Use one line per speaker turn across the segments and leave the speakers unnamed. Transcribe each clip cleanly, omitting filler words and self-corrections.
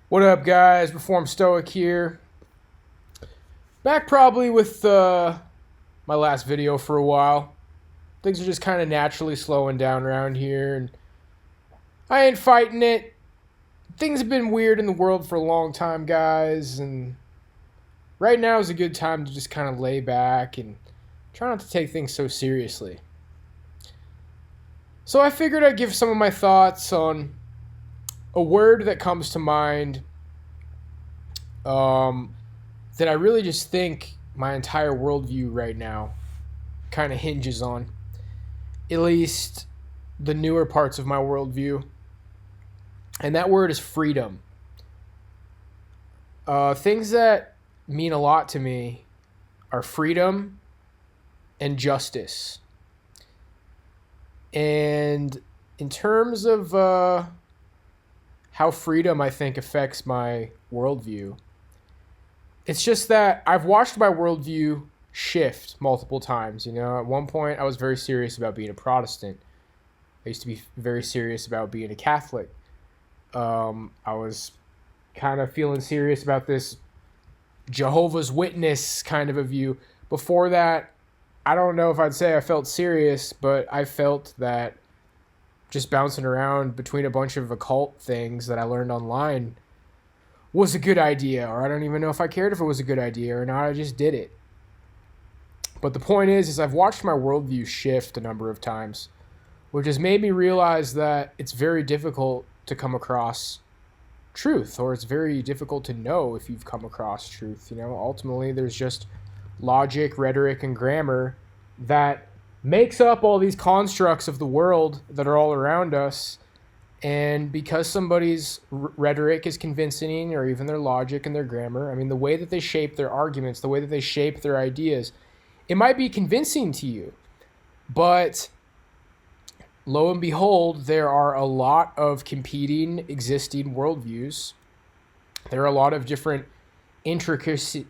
What up, guys? Reform Stoic here. Back probably with my last video for a while. Things are just kind of naturally slowing down around here, and I ain't fighting it. Things have been weird in the world for a long time, guys, and right now is a good time to just kind of lay back and try not to take things so seriously. So I figured I'd give some of my thoughts on a word that comes to mind um, that I really just think my entire worldview right now kind of hinges on. At least the newer parts of my worldview. And that word is freedom. Things that mean a lot to me are freedom and justice. And in terms of how freedom, I think, affects my worldview, it's just that I've watched my worldview shift multiple times. You know, at one point I was very serious about being a Protestant. I used to be very serious about being a Catholic. I was kind of feeling serious about this Jehovah's Witness kind of a view. Before that, I don't know if I'd say I felt serious, but I felt that just bouncing around between a bunch of occult things that I learned online was a good idea, or I don't even know if I cared if it was a good idea or not. I just did it. But the point is I've watched my worldview shift a number of times, which has made me realize that it's very difficult to come across truth, or it's very difficult to know if you've come across truth. You know, ultimately there's just logic, rhetoric, and grammar that makes up all these constructs of the world that are all around us. And because somebody's rhetoric is convincing, or even their logic and their grammar, I mean, the way that they shape their arguments, the way that they shape their ideas, it might be convincing to you. But lo and behold, there are a lot of competing existing worldviews. There are a lot of different intricacies,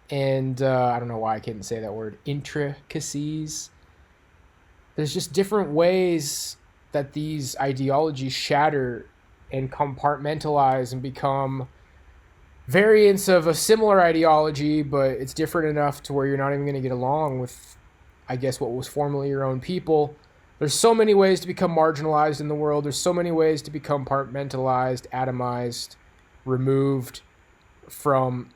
and I don't know why I couldn't say that word, intricacies. There's just different ways that these ideologies shatter and compartmentalize and become variants of a similar ideology, but it's different enough to where you're not even going to get along with, I guess, what was formerly your own people. There's so many ways to become marginalized in the world. There's so many ways to become compartmentalized, atomized, removed from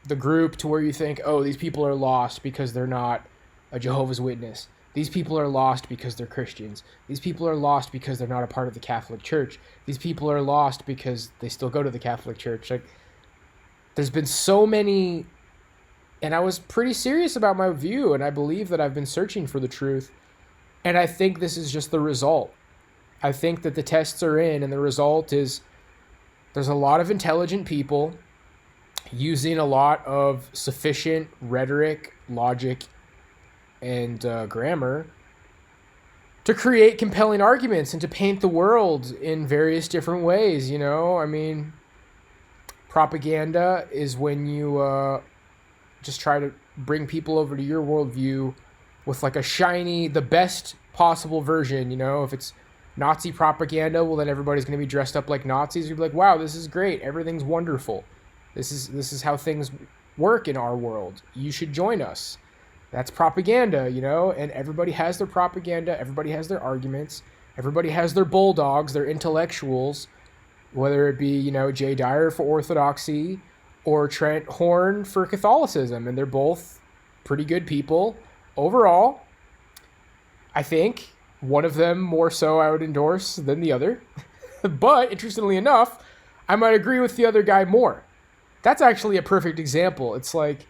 the group, to where you think, oh, these people are lost because they're not a Jehovah's Witness. These people are lost because they're Christians. These people are lost because they're not a part of the Catholic Church. These people are lost because they still go to the Catholic Church. Like, there's been so many, and I was pretty serious about my view, and I believe that I've been searching for the truth, and I think this is just the result. I think that the tests are in, and the result is there's a lot of intelligent people using a lot of sufficient rhetoric, logic, and grammar to create compelling arguments and to paint the world in various different ways. You know, I mean, propaganda is when you just try to bring people over to your worldview with like a shiny, the best possible version. You know, if it's Nazi propaganda, well, then everybody's going to be dressed up like Nazis. You'll be like, wow, this is great. Everything's wonderful. This is how things work in our world. You should join us. That's propaganda, you know, and everybody has their propaganda. Everybody has their arguments. Everybody has their bulldogs, their intellectuals, whether it be, you know, Jay Dyer for orthodoxy or Trent Horn for Catholicism. And they're both pretty good people overall. I think one of them more so I would endorse than the other. But interestingly enough, I might agree with the other guy more. That's actually a perfect example. It's like,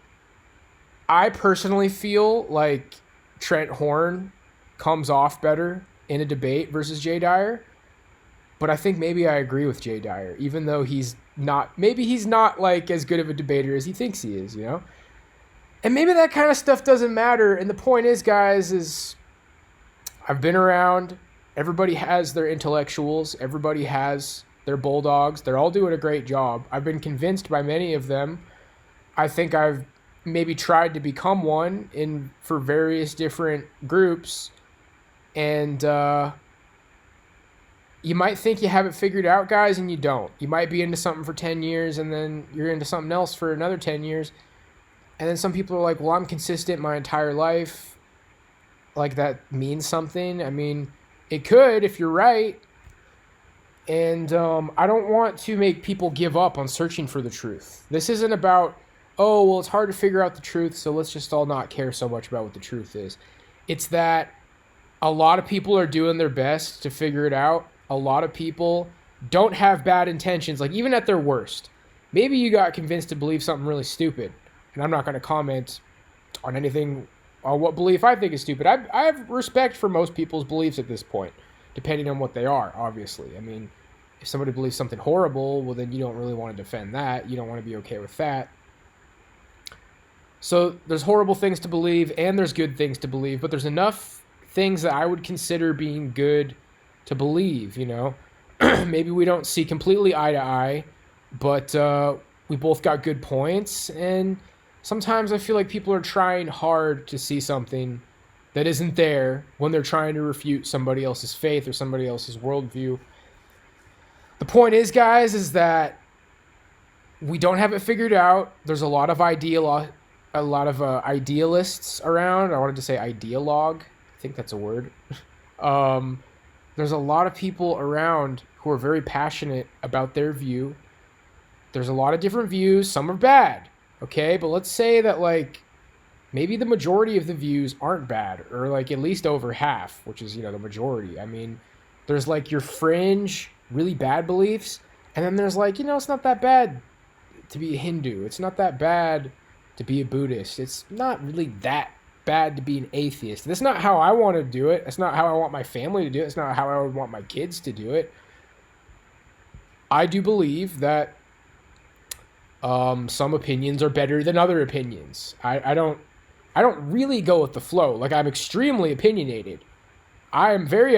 I personally feel like Trent Horn comes off better in a debate versus Jay Dyer, but I think maybe I agree with Jay Dyer, even though he's not like as good of a debater as he thinks he is, you know? And maybe that kind of stuff doesn't matter. And the point is, guys, is I've been around. Everybody has their intellectuals. Everybody has their bulldogs. They're all doing a great job. I've been convinced by many of them. I think I've maybe tried to become one for various different groups, and you might think you have it figured out, guys, and you don't. You might be into something for 10 years and then you're into something else for another 10 years. And then some people are like, well, I'm consistent my entire life. Like, that means something. I mean, it could if you're right. And I don't want to make people give up on searching for the truth. This isn't about, oh, well, it's hard to figure out the truth, so let's just all not care so much about what the truth is. It's that a lot of people are doing their best to figure it out. A lot of people don't have bad intentions, like even at their worst. Maybe you got convinced to believe something really stupid, and I'm not going to comment on anything, on what belief I think is stupid. I have respect for most people's beliefs at this point, depending on what they are, obviously. I mean, if somebody believes something horrible, well, then you don't really want to defend that. You don't want to be okay with that. So there's horrible things to believe, and there's good things to believe, but there's enough things that I would consider being good to believe, you know. Maybe we don't see completely eye to eye, but we both got good points, and sometimes I feel like people are trying hard to see something that isn't there when they're trying to refute somebody else's faith or somebody else's worldview. The point is, guys, is that we don't have it figured out. There's a lot of idealists around. I wanted to say ideologue. I think that's a word. There's a lot of people around who are very passionate about their view. There's a lot of different views. Some are bad, okay? But let's say that, like, maybe the majority of the views aren't bad, or, like, at least over half, which is, you know, the majority. I mean, there's, like, your fringe, really bad beliefs, and then there's, like, you know, it's not that bad to be a Hindu. It's not that bad to be a Buddhist. It's not really that bad to be an atheist. That's not how I want to do it. That's not how I want my family to do it. It's not how I would want my kids to do it. I do believe that some opinions are better than other opinions. I don't really go with the flow. Like, I'm extremely opinionated. I am very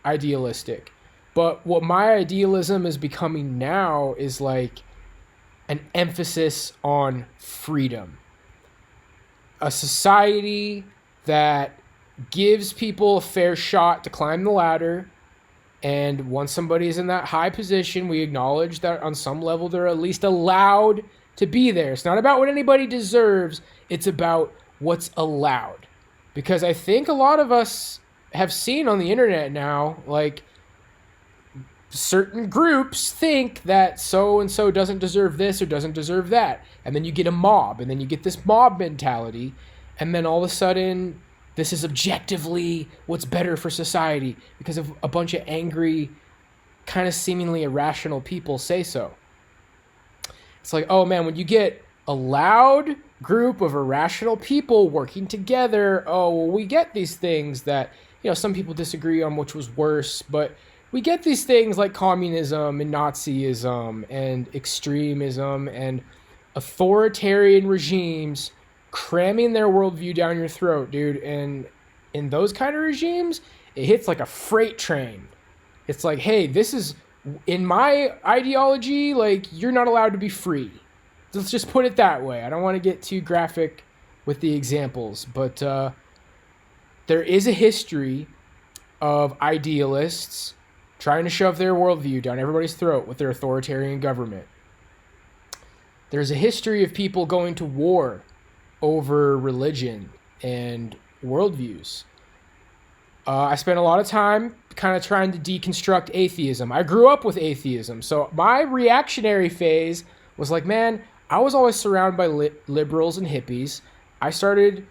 idealistic. But what my idealism is becoming now is like an emphasis on freedom. A society that gives people a fair shot to climb the ladder, and once somebody's in that high position, we acknowledge that on some level they're at least allowed to be there. It's not about what anybody deserves, it's about what's allowed. Because I think a lot of us have seen on the internet now, like, certain groups think that so-and-so doesn't deserve this or doesn't deserve that. And then you get a mob, and then you get this mob mentality, and then all of a sudden, this is objectively what's better for society because of a bunch of angry, kind of seemingly irrational people say so. It's like, oh man, when you get a loud group of irrational people working together, oh, well, we get these things that, you know, some people disagree on which was worse, but we get these things like communism and Nazism and extremism and authoritarian regimes cramming their worldview down your throat, dude. And in those kind of regimes, it hits like a freight train. It's like, hey, this is, in my ideology, like, you're not allowed to be free. Let's just put it that way. I don't want to get too graphic with the examples, but there is a history of idealists trying to shove their worldview down everybody's throat with their authoritarian government. There's a history of people going to war over religion and worldviews. I spent a lot of time kind of trying to deconstruct atheism. I grew up with atheism, so my reactionary phase was like, man, I was always surrounded by liberals and hippies. I started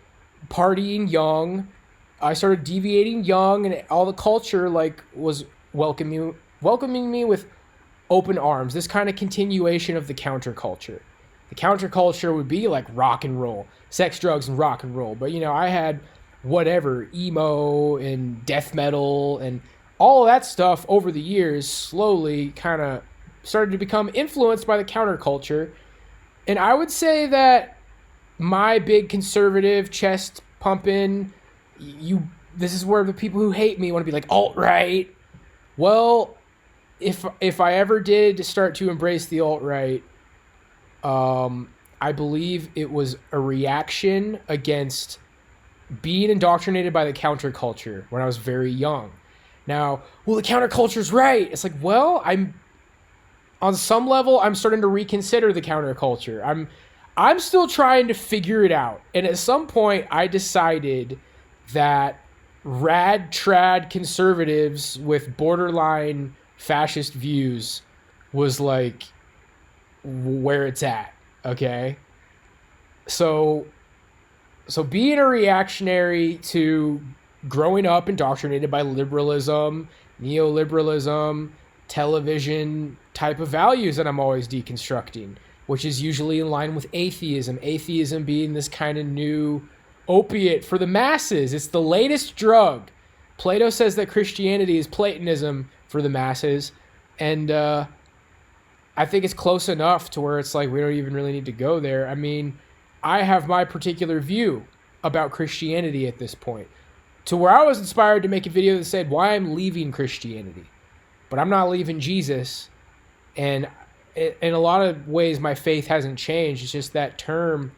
partying young. I started deviating young, and all the culture like was welcoming me with open arms. This kind of continuation of the counterculture. The counterculture would be like rock and roll, sex, drugs, and rock and roll. But, you know, I had whatever, emo and death metal and all of that stuff over the years slowly kind of started to become influenced by the counterculture. And I would say that my big conservative chest pumping, this is where the people who hate me want to be like, alt-right. Well, if I ever did start to embrace the alt-right, I believe it was a reaction against being indoctrinated by the counterculture when I was very young. Now, well, the counterculture's right. It's like, well, on some level, I'm starting to reconsider the counterculture. I'm still trying to figure it out. And at some point, I decided that rad trad conservatives with borderline fascist views was like where it's at. Okay, so being a reactionary to growing up indoctrinated by liberalism, neoliberalism, television type of values that I'm always deconstructing, which is usually in line with atheism. Atheism being this kind of new opiate for the masses. It's the latest drug. Plato says that Christianity is Platonism for the masses. And I think it's close enough to where it's like we don't even really need to go there. I mean, I have my particular view about Christianity at this point, to where I was inspired to make a video that said why I'm leaving Christianity. But I'm not leaving Jesus. And in a lot of ways, my faith hasn't changed. It's just that term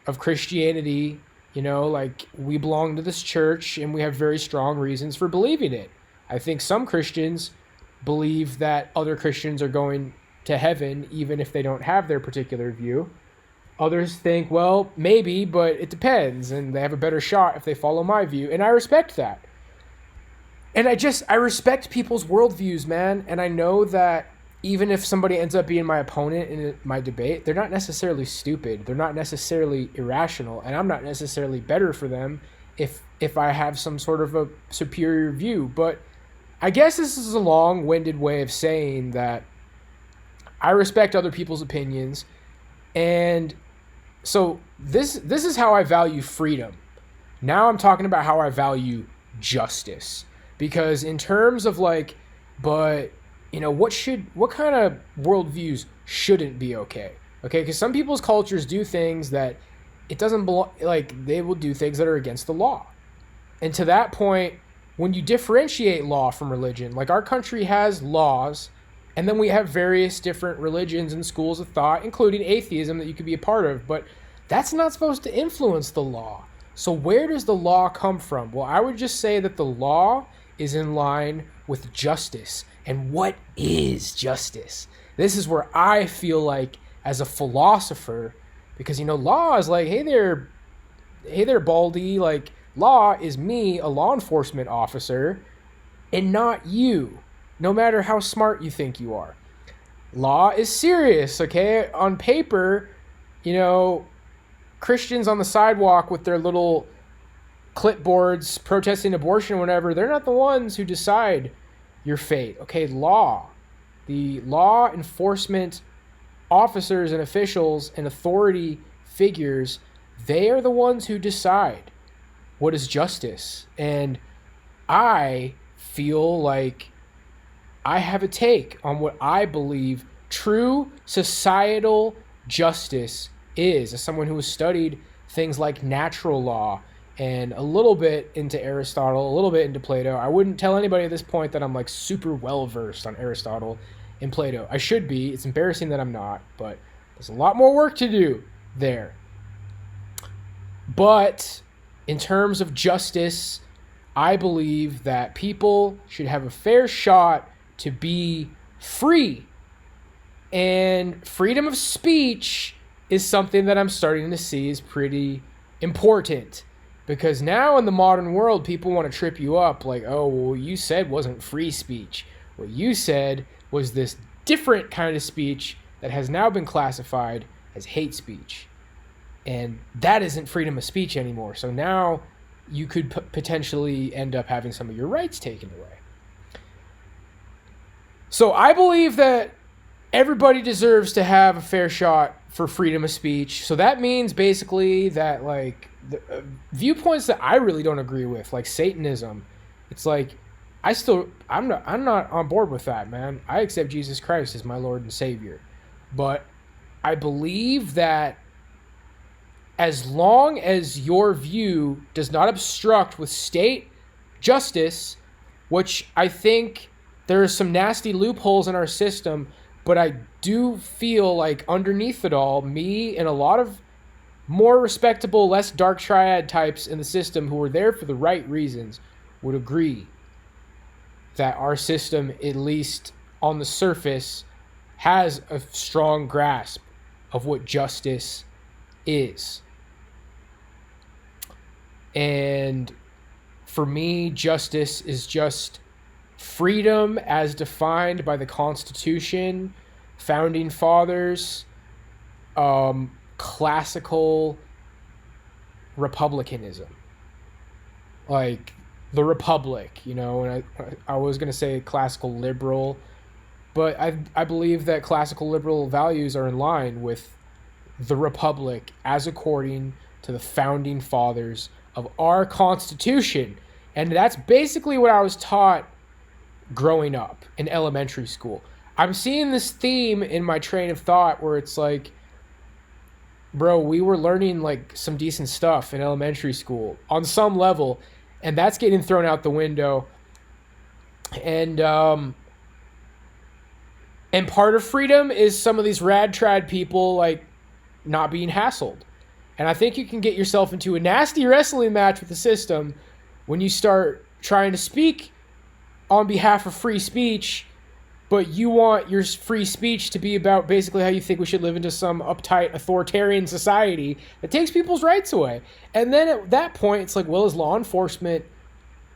of Christianity, you know, like we belong to this church and we have very strong reasons for believing it. I think some Christians believe that other Christians are going to heaven even if they don't have their particular view. Others think, well, maybe, but it depends, and they have a better shot if they follow my view, and I respect that. And I respect people's worldviews, man, and I know that even if somebody ends up being my opponent in my debate, they're not necessarily stupid, they're not necessarily irrational, and I'm not necessarily better for them if I have some sort of a superior view. But I guess this is a long-winded way of saying that I respect other people's opinions, and so this is how I value freedom. Now I'm talking about how I value justice. Because in terms of like, but, you know, what kind of worldviews shouldn't be okay? Okay, because some people's cultures do things that it doesn't belong, like they will do things that are against the law. And to that point, when you differentiate law from religion, like our country has laws, and then we have various different religions and schools of thought, including atheism, that you could be a part of. But that's not supposed to influence the law. So where does the law come from? Well, I would just say that the law is in line with justice. And what is justice? This is where I feel like, as a philosopher, because, you know, law is like, hey there, Baldy, like, law is me, a law enforcement officer, and not you. No matter how smart you think you are. Law is serious, okay? On paper, you know, Christians on the sidewalk with their little clipboards protesting abortion or whatever, they're not the ones who decide your fate. Okay, law. The law enforcement officers and officials and authority figures, they are the ones who decide what is justice. And I feel like I have a take on what I believe true societal justice is, as someone who has studied things like natural law and a little bit into Aristotle, a little bit into Plato. I wouldn't tell anybody at this point that I'm like super well versed on Aristotle and Plato. I should be. It's embarrassing that I'm not, but there's a lot more work to do there. But in terms of justice, I believe that people should have a fair shot to be free. And freedom of speech is something that I'm starting to see is pretty important. Because now in the modern world, people want to trip you up like, oh, well, what you said wasn't free speech. What you said was this different kind of speech that has now been classified as hate speech. And that isn't freedom of speech anymore. So now you could potentially end up having some of your rights taken away. So I believe that everybody deserves to have a fair shot for freedom of speech. So that means basically that, like, the viewpoints that I really don't agree with, like Satanism, it's like I'm not on board with that, man. I accept Jesus Christ as my Lord and Savior. But I believe that as long as your view does not obstruct with state justice, which I think there are some nasty loopholes in our system, but I do feel like underneath it all, me and a lot of more respectable, less dark triad types in the system who were there for the right reasons would agree that our system, at least on the surface, has a strong grasp of what justice is. And for me, justice is just freedom as defined by the Constitution, founding fathers, classical republicanism. Like the Republic, you know, and I was going to say classical liberal, but I believe that classical liberal values are in line with the Republic as according to the founding fathers of our Constitution. And that's basically what I was taught growing up in elementary school. I'm seeing this theme in my train of thought where it's like, bro, we were learning like some decent stuff in elementary school on some level, and that's getting thrown out the window. And part of freedom is some of these rad trad people like not being hassled. And I think you can get yourself into a nasty wrestling match with the system when you start trying to speak on behalf of free speech, but you want your free speech to be about basically how you think we should live into some uptight authoritarian society that takes people's rights away. And then at that point, it's like, well, is law enforcement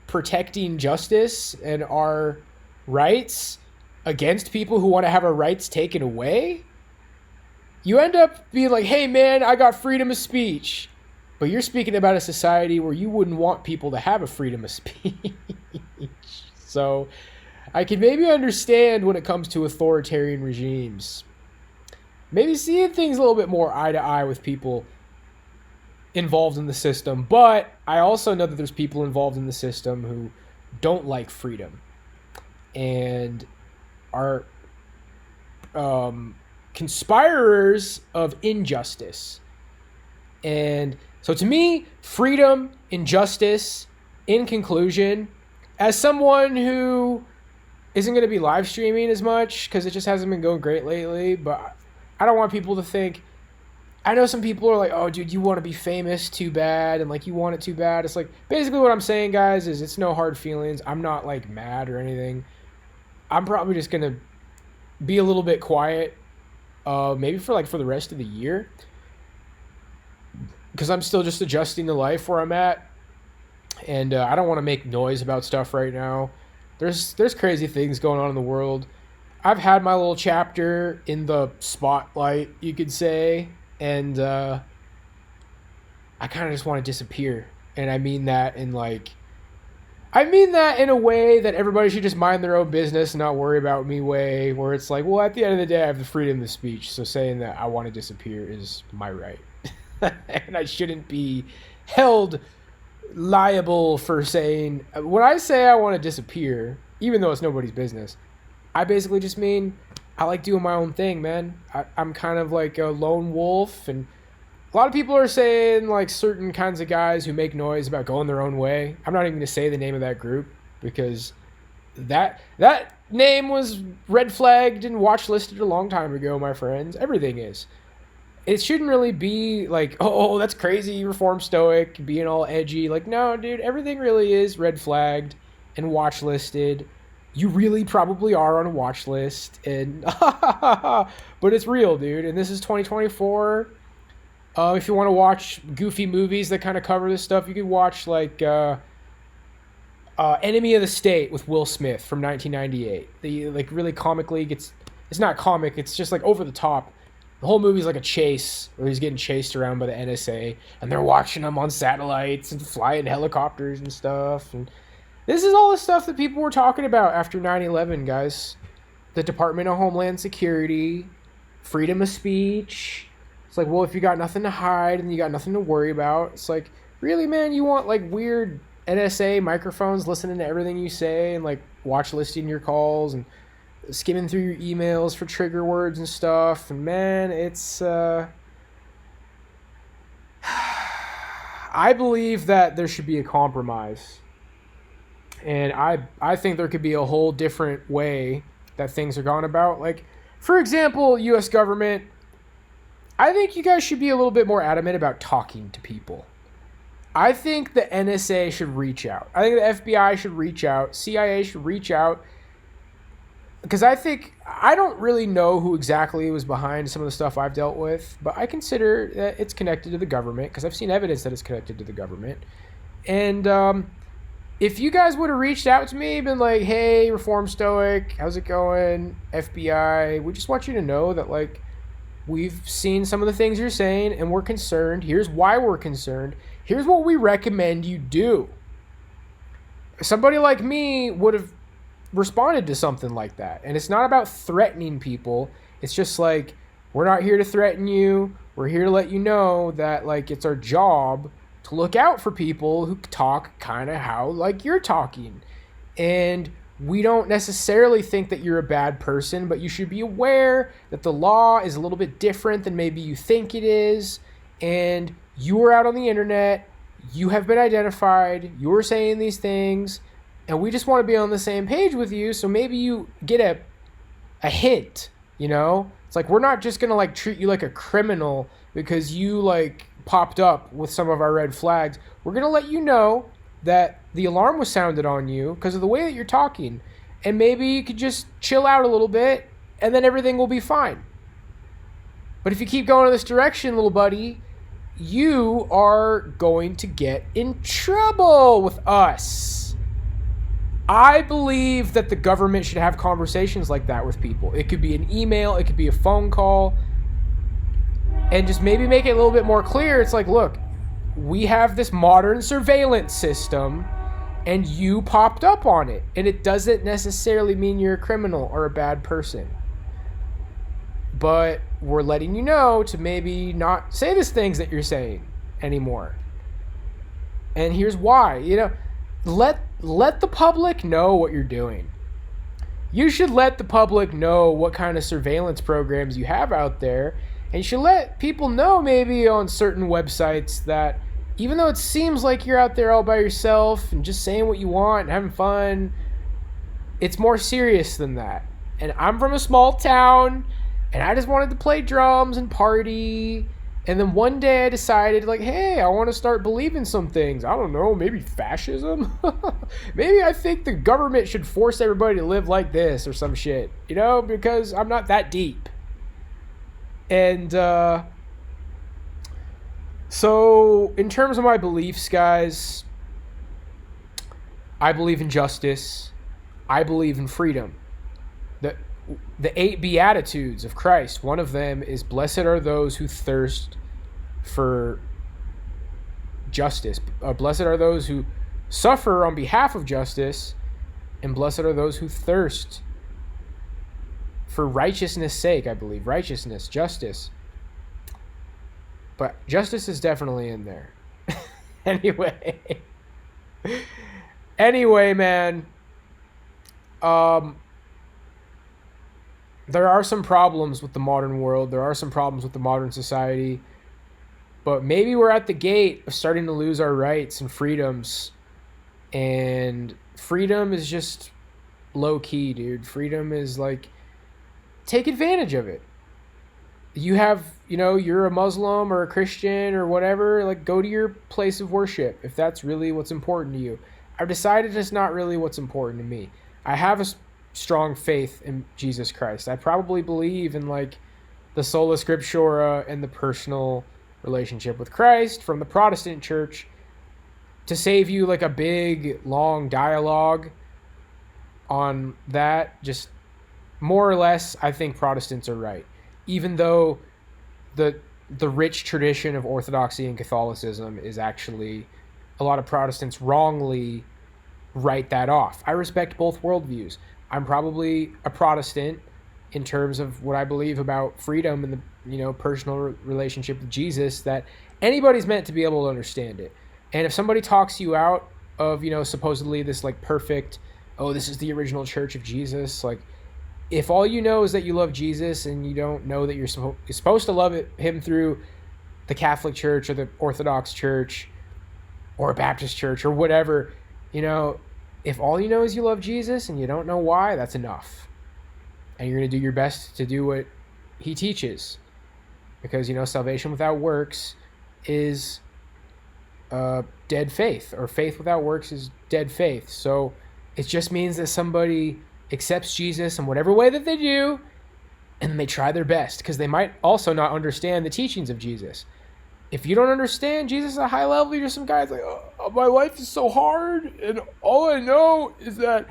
protecting justice and our rights against people who want to have our rights taken away? You end up being like, hey, man, I got freedom of speech. But you're speaking about a society where you wouldn't want people to have a freedom of speech. So I can maybe understand when it comes to authoritarian regimes. Maybe seeing things a little bit more eye to eye with people involved in the system. But I also know that there's people involved in the system who don't like freedom and are conspirators of injustice. And so to me, freedom, injustice, in conclusion, as someone who isn't going to be live streaming as much because it just hasn't been going great lately, but I don't want people to think, I know some people are like, oh, dude, you want to be famous too bad, and like you want it too bad. It's like, basically what I'm saying, guys, is it's no hard feelings. I'm not like mad or anything. I'm probably just going to be a little bit quiet, maybe for the rest of the year, because I'm still just adjusting to life where I'm at. And I don't want to make noise about stuff right now. There's crazy things going on in the world. I've had my little chapter in the spotlight, you could say, and I kind of just want to disappear. And I mean that in a way that everybody should just mind their own business and not worry about me way, where it's like, well, at the end of the day, I have the freedom of speech, so saying that I want to disappear is my right. And I shouldn't be held liable for saying, when I say I want to disappear, even though it's nobody's business, I basically just mean I like doing my own thing, man. I'm kind of like a lone wolf, and a lot of people are saying like certain kinds of guys who make noise about going their own way. I'm not even going to say the name of that group because that name was red flagged and watch listed a long time ago, my friends. Everything is. It shouldn't really be like, oh, that's crazy, reform Stoic, being all edgy. Like, no, dude, everything really is red flagged and watch listed. You really probably are on a watch list, and but it's real, dude. And this is 2024. If you want to watch goofy movies that kind of cover this stuff, you could watch like Enemy of the State with Will Smith from 1998. The like really comically gets, it's not comic, it's just like over the top. The whole movie's like a chase where he's getting chased around by the NSA, and they're watching him on satellites and flying helicopters and stuff. And this is all the stuff that people were talking about after 9/11, guys. The Department of Homeland Security, freedom of speech. It's like, well, if you got nothing to hide and you got nothing to worry about, it's like, really, man, you want like weird NSA microphones listening to everything you say and like watch listing your calls and skimming through your emails for trigger words and stuff. And man, it's I believe that there should be a compromise, and I think there could be a whole different way that things are gone about. Like, for example, US government, I think you guys should be a little bit more adamant about talking to people. I think the NSA should reach out. I think the FBI should reach out. CIA should reach out. Because I don't really know who exactly was behind some of the stuff I've dealt with, but I consider that it's connected to the government because I've seen evidence that it's connected to the government. And if you guys would have reached out to me, been like, hey, Reform Stoic, how's it going? FBI, we just want you to know that, like, we've seen some of the things you're saying and we're concerned. Here's why we're concerned. Here's what we recommend you do. Somebody like me would have responded to something like that. And it's not about threatening people. It's just like, we're not here to threaten you. We're here to let you know that, like, it's our job to look out for people who talk kind of how, like, you're talking. And we don't necessarily think that you're a bad person, but you should be aware that the law is a little bit different than maybe you think it is. And you are out on the internet. You have been identified. You're saying these things. And we just want to be on the same page with you, so maybe you get a hint, you know? It's like, we're not just going to, like, treat you like a criminal because you, like, popped up with some of our red flags. We're going to let you know that the alarm was sounded on you because of the way that you're talking. And maybe you could just chill out a little bit, and then everything will be fine. But if you keep going in this direction, little buddy, you are going to get in trouble with us. I believe that the government should have conversations like that with people. It could be an email, it could be a phone call, and just maybe make it a little bit more clear. It's like, look, we have this modern surveillance system, and you popped up on it, and it doesn't necessarily mean you're a criminal or a bad person. But we're letting you know to maybe not say these things that you're saying anymore. And here's why. You know, let the public know what you're doing. You should let the public know what kind of surveillance programs you have out there. And you should let people know maybe on certain websites that even though it seems like you're out there all by yourself and just saying what you want and having fun, it's more serious than that. And I'm from a small town, and I just wanted to play drums and party. And then one day I decided, like, hey, I want to start believing some things. I don't know, maybe fascism? Maybe I think the government should force everybody to live like this or some shit, you know, because I'm not that deep. And so in terms of my beliefs, guys, I believe in justice. I believe in freedom. The 8 Beatitudes of Christ, one of them is, blessed are those who thirst for justice. Blessed are those who suffer on behalf of justice, and blessed are those who thirst for righteousness' sake, I believe. Righteousness, justice. But justice is definitely in there. Anyway, man. There are some problems with the modern world. There are some problems with the modern society. But maybe we're at the gate of starting to lose our rights and freedoms. And freedom is just low key, dude. Freedom is like, take advantage of it. You have, you know, you're a Muslim or a Christian or whatever, like, go to your place of worship if that's really what's important to you. I've decided it's not really what's important to me. I have a strong faith in Jesus Christ. I probably believe in, like, the sola scriptura and the personal relationship with Christ from the Protestant church. To save you, like, a big, long dialogue on that, just more or less, I think Protestants are right. Even though the rich tradition of Orthodoxy and Catholicism is actually, a lot of Protestants wrongly write that off. I respect both worldviews. I'm probably a Protestant in terms of what I believe about freedom and the, you know, personal relationship with Jesus, that anybody's meant to be able to understand it. And if somebody talks you out of, you know, supposedly this, like, perfect, oh, this is the original church of Jesus, like, if all you know is that you love Jesus and you don't know that you're supposed to love him through the Catholic Church or the Orthodox Church or a Baptist church or whatever, you know, if all you know is you love Jesus and you don't know why, that's enough. And you're going to do your best to do what he teaches. Because, you know, salvation without works is dead faith, or faith without works is dead faith. So it just means that somebody accepts Jesus in whatever way that they do, and they try their best, because they might also not understand the teachings of Jesus. If you don't understand Jesus at a high level, you're some guy that's like, oh, my life is so hard, and all I know is that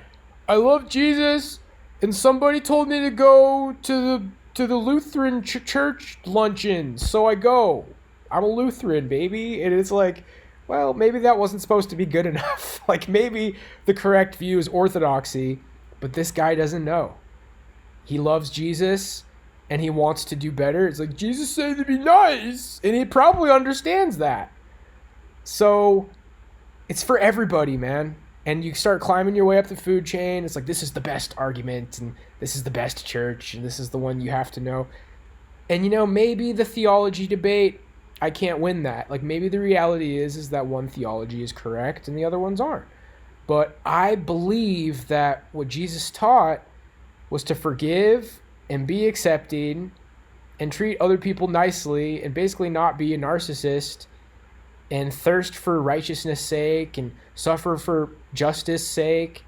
I love Jesus, and somebody told me to go to the Lutheran church luncheon, so I go. I'm a Lutheran, baby. And it's like, well, maybe that wasn't supposed to be good enough. Like, maybe the correct view is orthodoxy, but this guy doesn't know. He loves Jesus, and he wants to do better. It's like, Jesus said to be nice, and he probably understands that. So it's for everybody, man. And you start climbing your way up the food chain. It's like, this is the best argument, and this is the best church, and this is the one you have to know. And, you know, maybe the theology debate, I can't win that. Like, maybe the reality is that one theology is correct and the other ones aren't. But I believe that what Jesus taught was to forgive and be accepting and treat other people nicely, and basically not be a narcissist and thirst for righteousness' sake and suffer for justice' sake.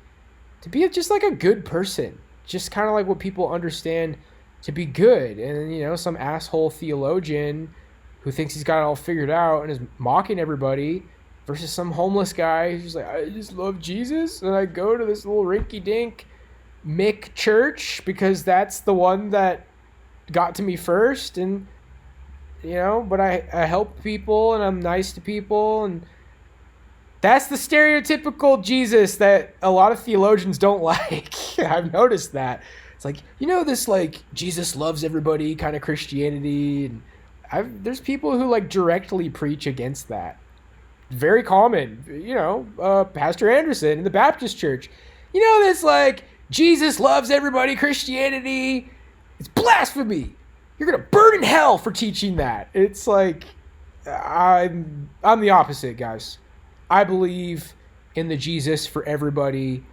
To be just like a good person. Just kind of like what people understand to be good. And, you know, some asshole theologian who thinks he's got it all figured out and is mocking everybody, versus some homeless guy who's like, I just love Jesus, and I go to this little rinky-dink Mick church because that's the one that got to me first, and, you know, but I help people and I'm nice to people, and that's the stereotypical Jesus that a lot of theologians don't like. I've noticed that. It's like, you know, this like Jesus loves everybody kind of Christianity, and there's people who like directly preach against that. Very common, you know, Pastor Anderson in the Baptist church. You know, this like Jesus loves everybody Christianity, it's blasphemy. You're gonna burn in hell for teaching that. It's like, I'm the opposite, guys. I believe in the Jesus for everybody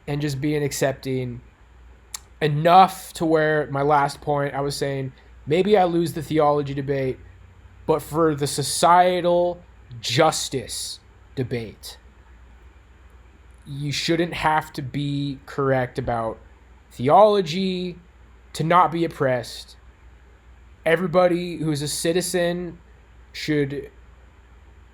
and just being accepting enough to where, my last point, I was saying, maybe I lose the theology debate, but for the societal justice debate, you shouldn't have to be correct about theology to not be oppressed. Everybody who's a citizen should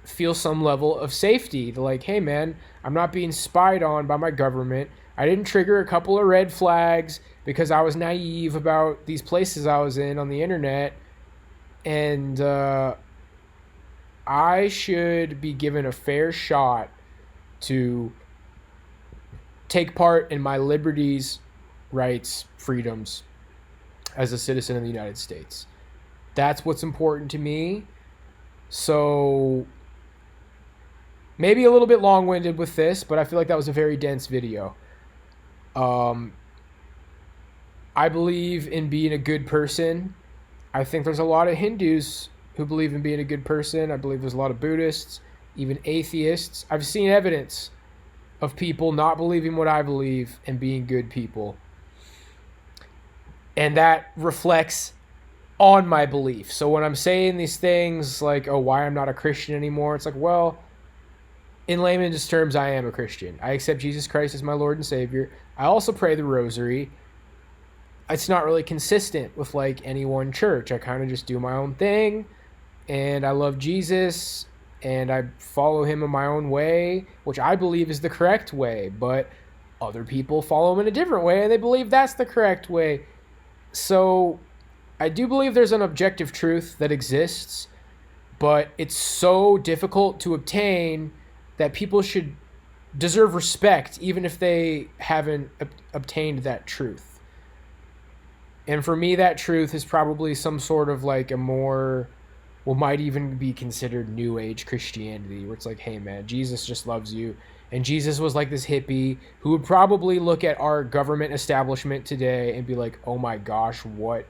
feel some level of safety. They're like, hey man, I'm not being spied on by my government. I didn't trigger a couple of red flags because I was naive about these places I was in on the internet. And I should be given a fair shot to take part in my liberties, rights, freedoms as a citizen of the United States. That's what's important to me. So maybe a little bit long-winded with this, but I feel like that was a very dense video. I believe in being a good person. I think there's a lot of Hindus who believe in being a good person. I believe there's a lot of Buddhists, even atheists. I've seen evidence of people not believing what I believe and being good people. And that reflects on my belief. So when I'm saying these things like, oh, why I'm not a Christian anymore, it's like, well, in layman's terms, I am a Christian. I accept Jesus Christ as my Lord and Savior. I also pray the rosary. It's not really consistent with like any one church. I kind of just do my own thing, and I love Jesus, and I follow him in my own way, which I believe is the correct way, but other people follow him in a different way, and they believe that's the correct way. So I do believe there's an objective truth that exists, but it's so difficult to obtain that people should deserve respect even if they haven't obtained that truth. And for me, that truth is probably some sort of like a more, what might even be considered New Age Christianity, where it's like, hey man, Jesus just loves you. And Jesus was like this hippie who would probably look at our government establishment today and be like, oh my gosh, what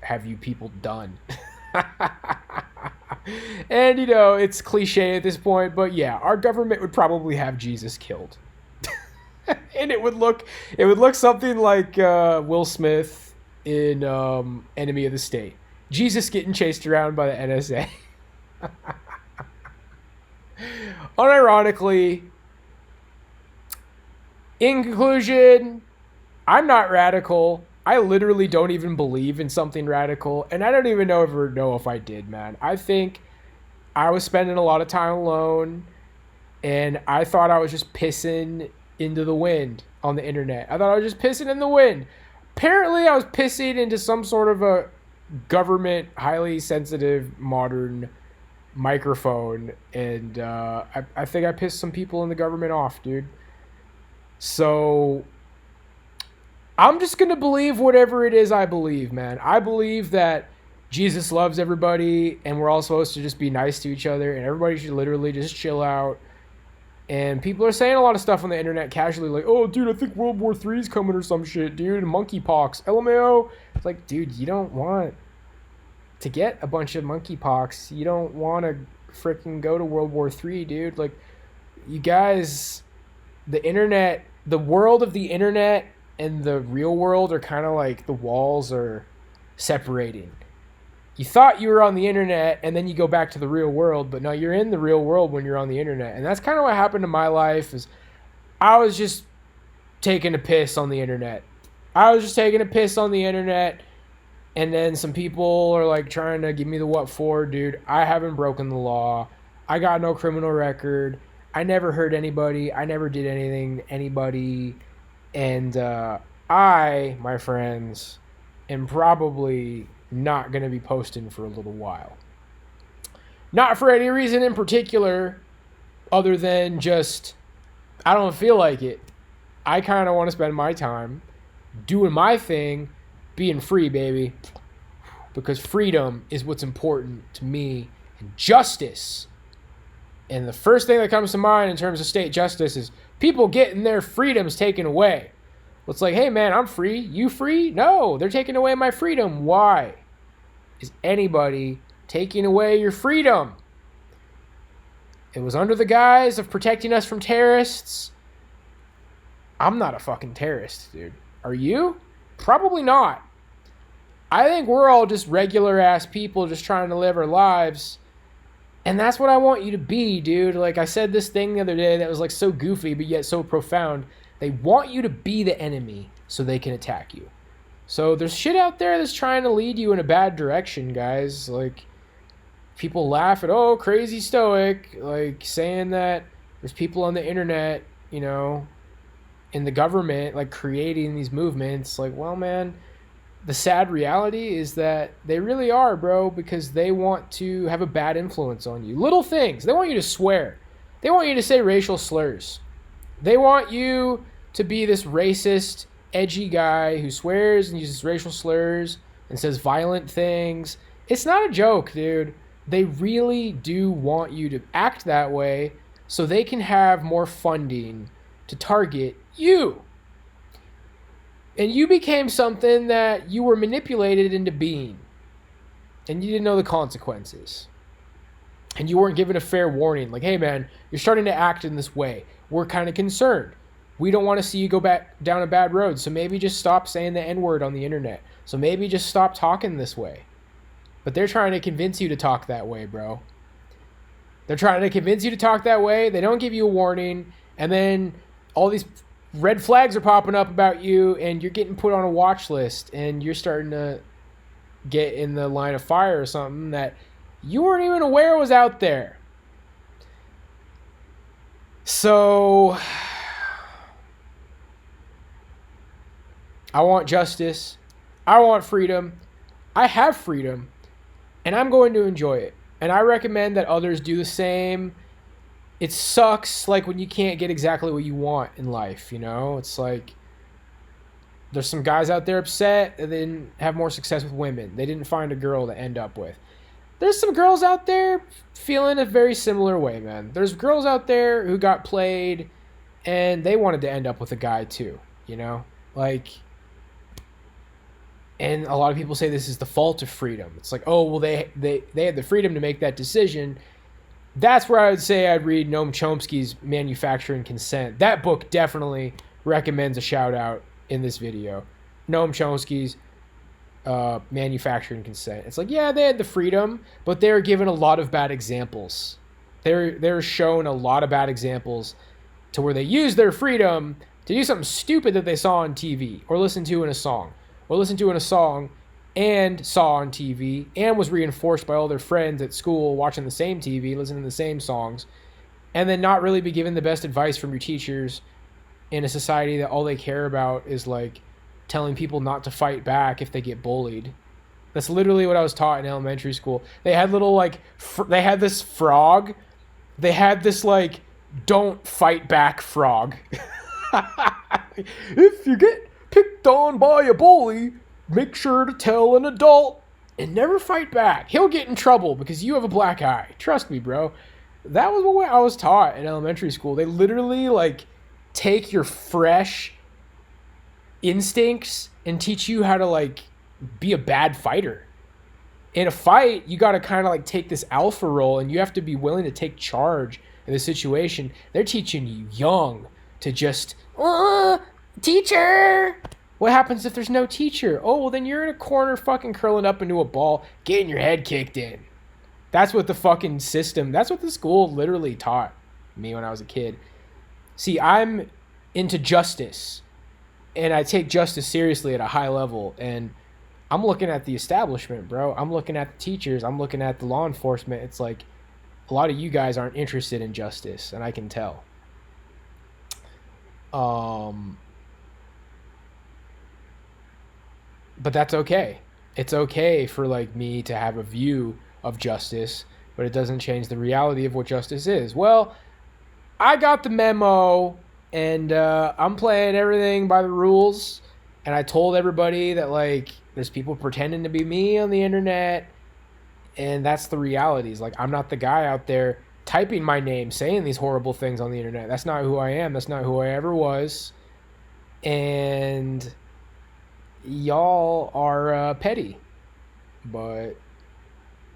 have you people done? And, you know, it's cliche at this point, but yeah, our government would probably have Jesus killed. And it would look something like Will Smith in Enemy of the State. Jesus getting chased around by the NSA. Unironically, in conclusion, I'm not radical. I literally don't even believe in something radical, and I don't even know if I did, man. I think I was spending a lot of time alone, and I thought I was just pissing into the wind on the internet. I thought I was just pissing in the wind. Apparently, I was pissing into some sort of a government, highly sensitive, modern microphone, and I think I pissed some people in the government off, dude. So I'm just going to believe whatever it is I believe, man. I believe that Jesus loves everybody, and we're all supposed to just be nice to each other, and everybody should literally just chill out. And people are saying a lot of stuff on the internet casually, like, oh, dude, I think World War III is coming or some shit, dude. Monkeypox. LMAO. It's like, dude, you don't want to get a bunch of monkeypox. You don't want to freaking go to World War III, dude. Like, you guys, the internet, the world of the internet and the real world are kind of like the walls are separating. You thought you were on the internet and then you go back to the real world, but no, you're in the real world when you're on the internet. And that's kind of what happened to my life. Is I was just taking a piss on the internet. And then some people are like trying to give me the what for, dude. I haven't broken the law. I got no criminal record. I never hurt anybody. I never did anything to anybody. And I, my friends, am probably not going to be posting for a little while. Not for any reason in particular, other than just, I don't feel like it. I kind of want to spend my time doing my thing, being free, baby. Because freedom is what's important to me, and justice. And the first thing that comes to mind in terms of state justice is people getting their freedoms taken away. Well, it's like, hey, man, I'm free. You free? No, they're taking away my freedom. Why is anybody taking away your freedom? It was under the guise of protecting us from terrorists. I'm not a fucking terrorist, dude. Are you? Probably not. I think we're all just regular ass people just trying to live our lives. And that's what I want you to be, dude. Like I said this thing the other day that was like so goofy but yet so profound. They want you to be the enemy so they can attack you. So there's shit out there that's trying to lead you in a bad direction, guys. Like people laugh at, oh, crazy Stoic, like saying that there's people on the internet, you know, in the government, like creating these movements. Like, well, man, the sad reality is that they really are, bro, because they want to have a bad influence on you. Little things. They want you to swear. They want you to say racial slurs. They want you to be this racist, edgy guy who swears and uses racial slurs and says violent things. It's not a joke, dude. They really do want you to act that way so they can have more funding to target you. And you became something that you were manipulated into being. And you didn't know the consequences. And you weren't given a fair warning. Like, hey, man, you're starting to act in this way. We're kind of concerned. We don't want to see you go back down a bad road. So maybe just stop saying the N-word on the internet. So maybe just stop talking this way. But they're trying to convince you to talk that way, bro. They're trying to convince you to talk that way. They don't give you a warning. And then all these red flags are popping up about you. And you're getting put on a watch list. And you're starting to get in the line of fire or something that you weren't even aware was out there. So I want justice. I want freedom. I have freedom. And I'm going to enjoy it. And I recommend that others do the same. It sucks like when you can't get exactly what you want in life, you know? It's like there's some guys out there upset that they didn't have more success with women. They didn't find a girl to end up with. There's some girls out there feeling a very similar way, man. There's girls out there who got played and they wanted to end up with a guy too, you know? Like, and a lot of people say this is the fault of freedom. It's like, oh, well, they had the freedom to make that decision. That's where I would say I'd read Noam Chomsky's Manufacturing Consent. That book definitely recommends a shout out in this video. Noam Chomsky's Manufacturing Consent. It's like, yeah, they had the freedom, but they were given a lot of bad examples they're shown a lot of bad examples to where they use their freedom to do something stupid that they saw on TV or listened to in a song, and saw on TV and was reinforced by all their friends at school watching the same TV, listening to the same songs, and then not really be given the best advice from your teachers in a society that all they care about is like telling people not to fight back if they get bullied. That's literally what I was taught in elementary school. They had little like, they had this frog. They had this like, don't fight back frog. If you get picked on by a bully, make sure to tell an adult and never fight back. He'll get in trouble because you have a black eye. Trust me, bro. That was what I was taught in elementary school. They literally like take your fresh instincts and teach you how to like be a bad fighter. In a fight, you got to kind of like take this alpha role and you have to be willing to take charge in the situation. They're teaching you young to just, teacher. What happens if there's no teacher? Oh, well, then you're in a corner fucking curling up into a ball, getting your head kicked in. That's what the fucking system, that's what the school literally taught me when I was a kid. See, I'm into justice, and I take justice seriously at a high level, and I'm looking at the establishment, bro. I'm looking at the teachers. I'm looking at the law enforcement. It's like a lot of you guys aren't interested in justice, and I can tell. But that's okay. It's okay for like me to have a view of justice, but it doesn't change the reality of what justice is. Well, I got the memo, and I'm playing everything by the rules, and I told everybody that like there's people pretending to be me on the internet, and that's the reality. Is like I'm not the guy out there typing my name, saying these horrible things on the internet. That's not who I am. That's not who I ever was. And y'all are petty, but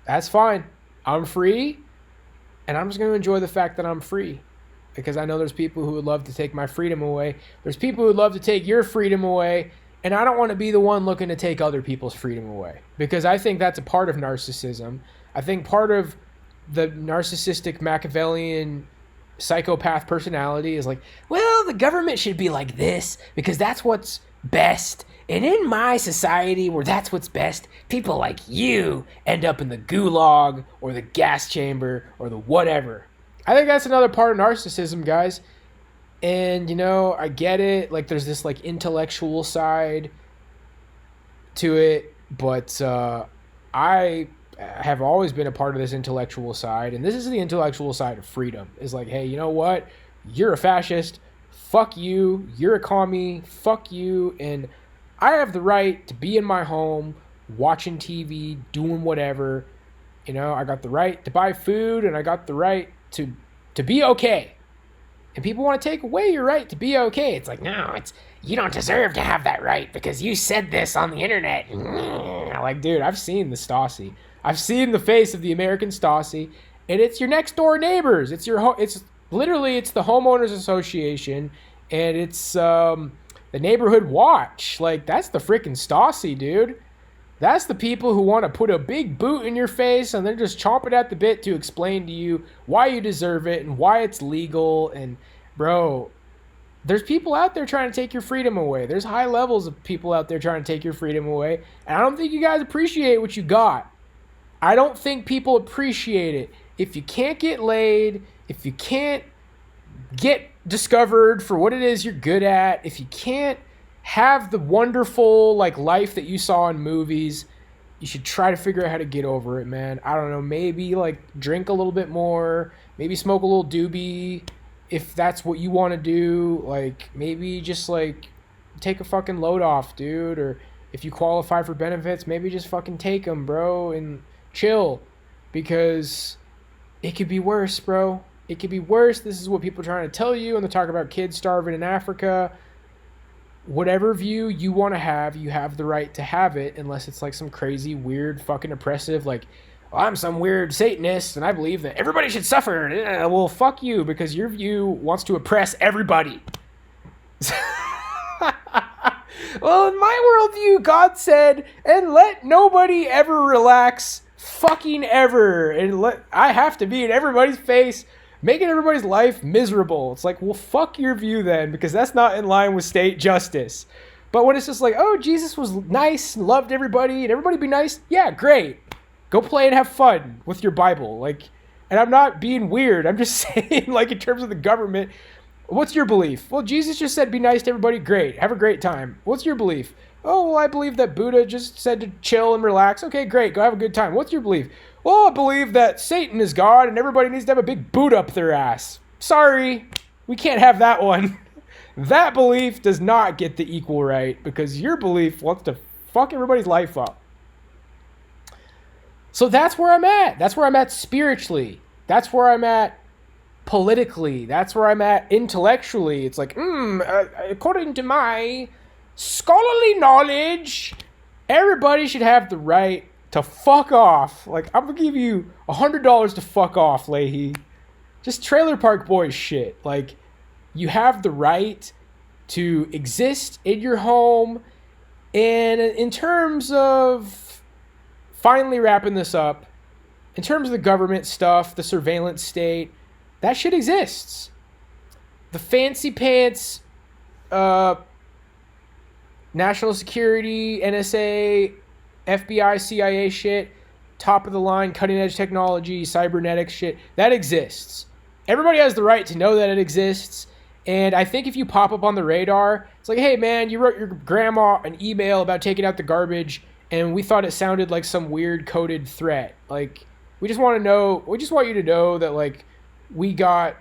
that's fine. I'm free, and I'm just going to enjoy the fact that I'm free, because I know there's people who would love to take my freedom away. There's people who would love to take your freedom away, and I don't want to be the one looking to take other people's freedom away, because I think that's a part of narcissism. I think part of the narcissistic Machiavellian psychopath personality is like, well, the government should be like this because that's what's best. And in my society where that's what's best, people like you end up in the gulag or the gas chamber or the whatever. I think that's another part of narcissism, guys. And, you know, I get it. Like, there's this, like, intellectual side to it. But I have always been a part of this intellectual side. And this is the intellectual side of freedom. It's like, hey, you know what? You're a fascist. Fuck you. You're a commie. Fuck you. And I have the right to be in my home, watching TV, doing whatever. You know, I got the right to buy food, and I got the right to be okay. And people want to take away your right to be okay. It's like, no, you don't deserve to have that right because you said this on the internet. Like, dude, I've seen the Stasi. I've seen the face of the American Stasi, and it's your next door neighbors. It's literally the homeowners association, and it's the neighborhood watch. Like, that's the freaking Stasi, dude. That's the people who want to put a big boot in your face, and they're just chomping at the bit to explain to you why you deserve it and why it's legal. And, bro, there's people out there trying to take your freedom away. There's high levels of people out there trying to take your freedom away. And I don't think you guys appreciate what you got. I don't think people appreciate it. If you can't get laid, if you can't get discovered for what it is you're good at, if you can't have the wonderful like life that you saw in movies, you should try to figure out how to get over it, man. I don't know, maybe like drink a little bit more, maybe smoke a little doobie if that's what you want to do. Like, maybe just like take a fucking load off, dude. Or if you qualify for benefits, maybe just fucking take them, bro, and chill, because it could be worse, bro. It could be worse. This is what people are trying to tell you when they talk about kids starving in Africa. Whatever view you want to have, you have the right to have it, unless it's like some crazy, weird, fucking oppressive, like, well, I'm some weird Satanist and I believe that everybody should suffer. Well, fuck you, because your view wants to oppress everybody. Well, in my worldview, God said, and let nobody ever relax fucking ever. And I have to be in everybody's face, making everybody's life miserable. It's like, well, fuck your view then, because that's not in line with state justice. But when it's just like, oh, Jesus was nice and loved everybody and everybody be nice, yeah, great. Go play and have fun with your Bible. Like, and I'm not being weird. I'm just saying, like, in terms of the government, what's your belief? Well, Jesus just said be nice to everybody. Great. Have a great time. What's your belief? Oh, well, I believe that Buddha just said to chill and relax. Okay, great. Go have a good time. What's your belief? Well, I believe that Satan is God and everybody needs to have a big boot up their ass. Sorry, we can't have that one. That belief does not get the equal right because your belief wants to fuck everybody's life up. So that's where I'm at. That's where I'm at spiritually. That's where I'm at politically. That's where I'm at intellectually. It's like, according to my scholarly knowledge, everybody should have the right to fuck off. Like, I'm gonna give you $100 to fuck off, Leahy. Just Trailer Park Boys shit. Like, you have the right to exist in your home. And in terms of finally wrapping this up, in terms of the government stuff, the surveillance state, that shit exists. The fancy pants, national security, NSA, FBI, CIA shit, top of the line, cutting edge technology, cybernetics shit, that exists. Everybody has the right to know that it exists. And I think if you pop up on the radar, it's like, hey man, you wrote your grandma an email about taking out the garbage and we thought it sounded like some weird coded threat. Like, we just want you to know that, like, we got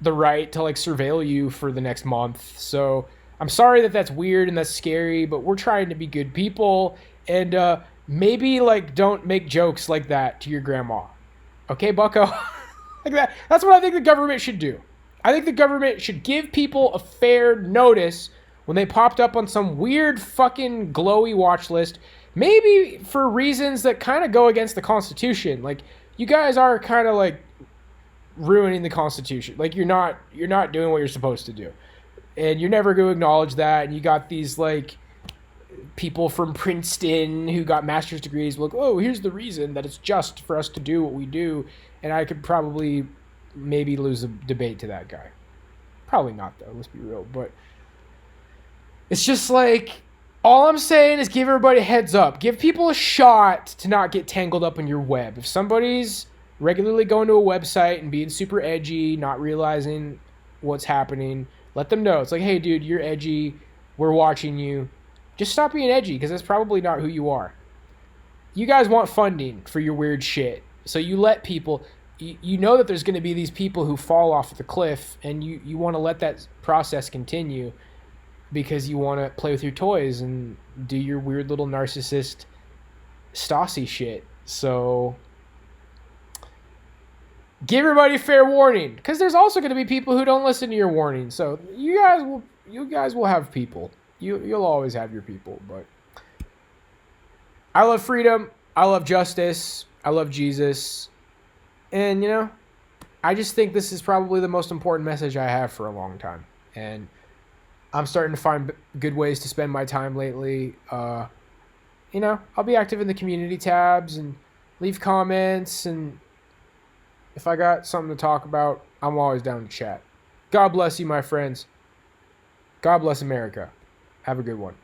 the right to, like, surveil you for the next month. So I'm sorry that that's weird and that's scary, but we're trying to be good people. And maybe, like, don't make jokes like that to your grandma. Okay, bucko? Like that. That's what I think the government should do. I think the government should give people a fair notice when they popped up on some weird fucking glowy watch list. Maybe for reasons that kind of go against the Constitution. Like, you guys are kind of, like, ruining the Constitution. Like, you're not doing what you're supposed to do. And you're never going to acknowledge that. And you got these, like, people from Princeton who got master's degrees. Like, oh, here's the reason that it's just for us to do what we do. And I could probably maybe lose a debate to that guy. Probably not, though. Let's be real. But it's just like, all I'm saying is give everybody a heads up. Give people a shot to not get tangled up in your web. If somebody's regularly going to a website and being super edgy, not realizing what's happening, let them know. It's like, hey, dude, you're edgy. We're watching you. Just stop being edgy, because that's probably not who you are. You guys want funding for your weird shit. So you let people... You know that there's going to be these people who fall off the cliff, and you want to let that process continue because you want to play with your toys and do your weird little narcissist Stassi shit. So give everybody a fair warning, because there's also going to be people who don't listen to your warning. So you guys will have people. You'll always have your people. But I love freedom. I love justice. I love Jesus. And, you know, I just think this is probably the most important message I have for a long time. And I'm starting to find good ways to spend my time lately. You know, I'll be active in the community tabs and leave comments. And if I got something to talk about, I'm always down to chat. God bless you, my friends. God bless America. Have a good one.